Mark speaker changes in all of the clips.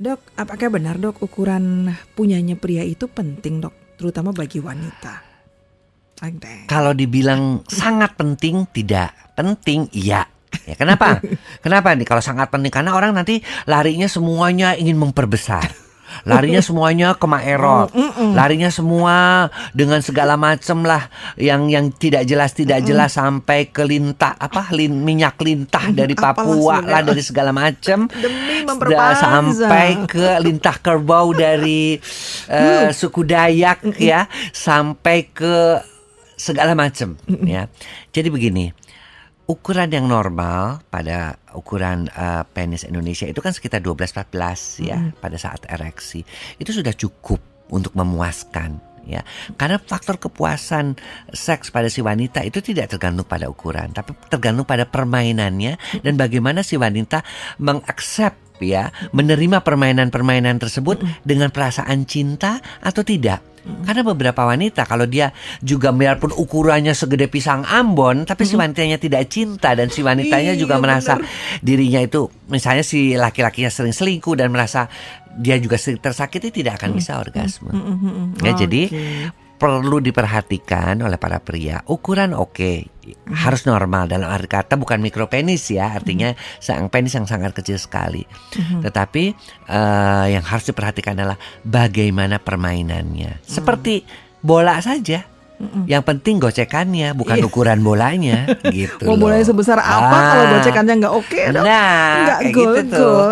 Speaker 1: Dok, apakah benar dok ukuran punyanya pria itu penting dok, terutama bagi wanita?
Speaker 2: Kalau dibilang sangat penting, tidak penting, iya. Ya, kenapa? Kenapa nih kalau sangat penting? Karena orang nanti larinya semuanya ingin memperbesar. Larinya semuanya ke Maerot, larinya semua dengan segala macam lah yang tidak jelas sampai ke minyak lintah dari Papua lah, dari segala macam
Speaker 1: demi memperpanjang
Speaker 2: sampai ke lintah kerbau dari suku Dayak ya, sampai ke segala macam ya. Jadi begini. Ukuran yang normal pada ukuran penis Indonesia itu kan sekitar 12-14 ya pada saat ereksi. Itu sudah cukup untuk memuaskan ya. Karena faktor kepuasan seks pada si wanita itu tidak tergantung pada ukuran, tapi tergantung pada permainannya dan bagaimana si wanita mengaccept ya, menerima permainan-permainan tersebut dengan perasaan cinta atau tidak. Karena beberapa wanita kalau dia juga biarpun ukurannya segede pisang Ambon, tapi si wanitanya tidak cinta dan si wanitanya juga merasa dirinya itu, misalnya si laki-lakinya sering selingkuh dan merasa dia juga sering tersakiti, tidak akan bisa orgasme. Ya, jadi perlu diperhatikan oleh para pria. Ukuran harus normal, dalam arti kata bukan mikropenis ya, artinya penis yang sangat kecil sekali. Tetapi yang harus diperhatikan adalah bagaimana permainannya. Seperti bola saja. Yang penting gocekannya, bukan ukuran bolanya gitu.
Speaker 1: Mau bolanya sebesar apa kalau gocekannya nggak oke dong? Nggak gol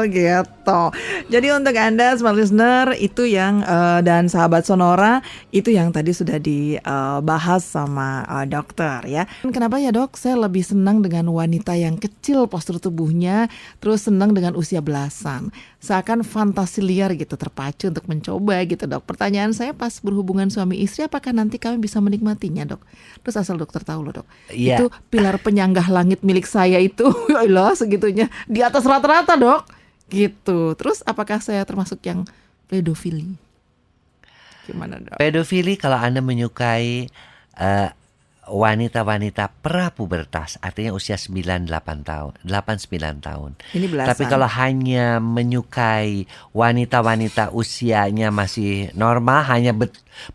Speaker 1: gitu. Jadi untuk Anda smart listener itu yang dan sahabat Sonora itu yang tadi sudah dibahas sama dokter ya. Kenapa ya dok? Saya lebih senang dengan wanita yang kecil postur tubuhnya, terus senang dengan usia belasan. Seakan fantasi liar gitu, terpacu untuk mencoba gitu dok. Pertanyaan saya pas berhubungan suami istri, apakah nanti kami bisa menikmatinya dok? Terus asal dokter tahu loh dok, itu pilar penyanggah langit milik saya itu, yaelah segitunya, di atas rata-rata dok. Gitu. Terus apakah saya termasuk yang pedofili? Gimana dok?
Speaker 2: Pedofili kalau Anda menyukai wanita-wanita prapubertas, artinya usia 9-8 tahun, 8-9 tahun.
Speaker 1: Ini belasan.
Speaker 2: Tapi kalau hanya menyukai wanita-wanita usianya masih normal, hanya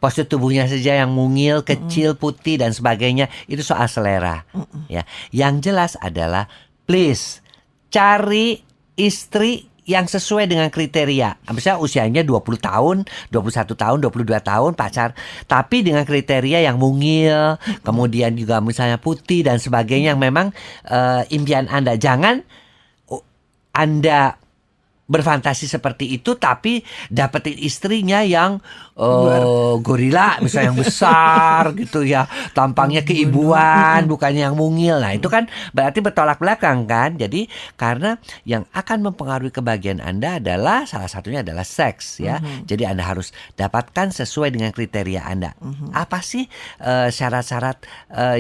Speaker 2: postur tubuhnya saja yang mungil, kecil, putih dan sebagainya, itu soal selera. Ya, yang jelas adalah please cari istri yang sesuai dengan kriteria. Misalnya usianya 20 tahun, 21 tahun, 22 tahun pacar, tapi dengan kriteria yang mungil, kemudian juga misalnya putih dan sebagainya, yang memang impian Anda. Jangan Anda berfantasi seperti itu tapi dapetin istrinya yang gorila misalnya, yang besar gitu ya, tampangnya keibuan, bukannya yang mungil. Nah itu kan berarti bertolak belakang kan. Jadi karena yang akan mempengaruhi kebahagiaan Anda adalah salah satunya adalah seks ya. Jadi Anda harus dapatkan sesuai dengan kriteria Anda. Apa sih syarat-syarat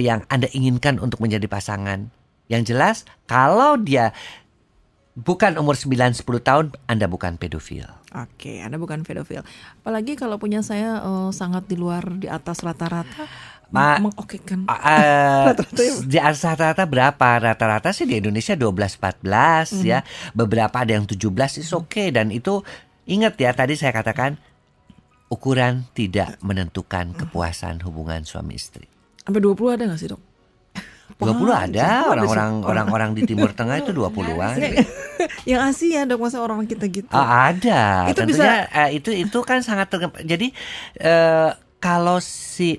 Speaker 2: yang Anda inginkan untuk menjadi pasangan? Yang jelas kalau dia bukan umur 9-10 tahun, Anda bukan pedofil.
Speaker 1: Oke, Anda bukan pedofil. Apalagi kalau punya saya sangat di atas rata-rata, mengokekan.
Speaker 2: Di atas rata-rata berapa? Rata-rata sih di Indonesia 12-14 ya. Beberapa ada yang 17 is oke. Dan itu ingat ya, tadi saya katakan ukuran tidak menentukan kepuasan hubungan suami istri.
Speaker 1: Sampai 20 ada gak sih dok?
Speaker 2: 20 ada, orang-orang di Timur Tengah itu 20-an.
Speaker 1: Yang Asia dok, masa orang kita gitu?
Speaker 2: Ada.
Speaker 1: Itu
Speaker 2: tentunya
Speaker 1: bisa.
Speaker 2: Itu kan sangat jadi kalau si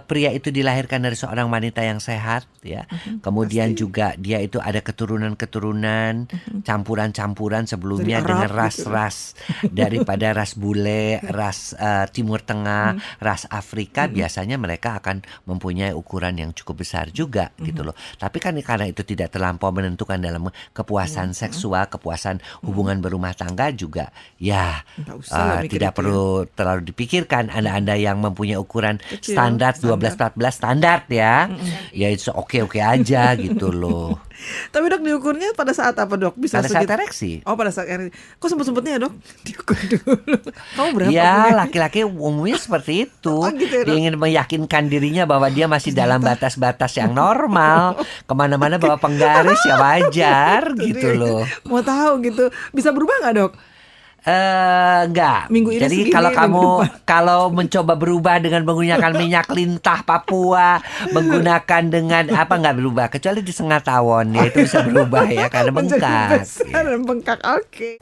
Speaker 2: pria itu dilahirkan dari seorang wanita yang sehat ya. Kemudian pasti juga dia itu ada keturunan-keturunan, campuran-campuran sebelumnya dengan ras-ras daripada ras bule, ras Timur Tengah, ras Afrika, biasanya mereka akan mempunyai ukuran yang cukup besar juga gitu loh. Tapi kan karena itu tidak terlampau menentukan dalam kepuasan seksual, kepuasan hubungan berumah tangga juga ya, tidak perlu terlalu dipikirkan. Anda yang mempunyai ukuran standar 12-14 standar ya, ya itu oke aja gitu loh.
Speaker 1: Tapi dok diukurnya pada saat apa dok? Bisa
Speaker 2: pada saat ereksi.
Speaker 1: Oh pada saat ereksi. Kok sempet-sempetnya ya dok? Diukur dulu. Kamu berapa?
Speaker 2: Ya laki-laki umumnya seperti itu.
Speaker 1: Gitu ya,
Speaker 2: dia ingin meyakinkan dirinya bahwa dia masih dalam batas-batas yang normal. Kemana-mana bawa penggaris ya wajar gitu loh.
Speaker 1: Mau tahu gitu. Bisa berubah nggak dok?
Speaker 2: Enggak.
Speaker 1: Minggu ini
Speaker 2: Jadi
Speaker 1: segini,
Speaker 2: kalau
Speaker 1: minggu
Speaker 2: kamu
Speaker 1: depan.
Speaker 2: kalau mencoba berubah dengan menggunakan minyak lintah Papua, menggunakan dengan apa nggak berubah kecuali di setengah tawon ya itu bisa berubah ya karena
Speaker 1: Menjadi
Speaker 2: bengkak.
Speaker 1: besar dan bengkak. Oke.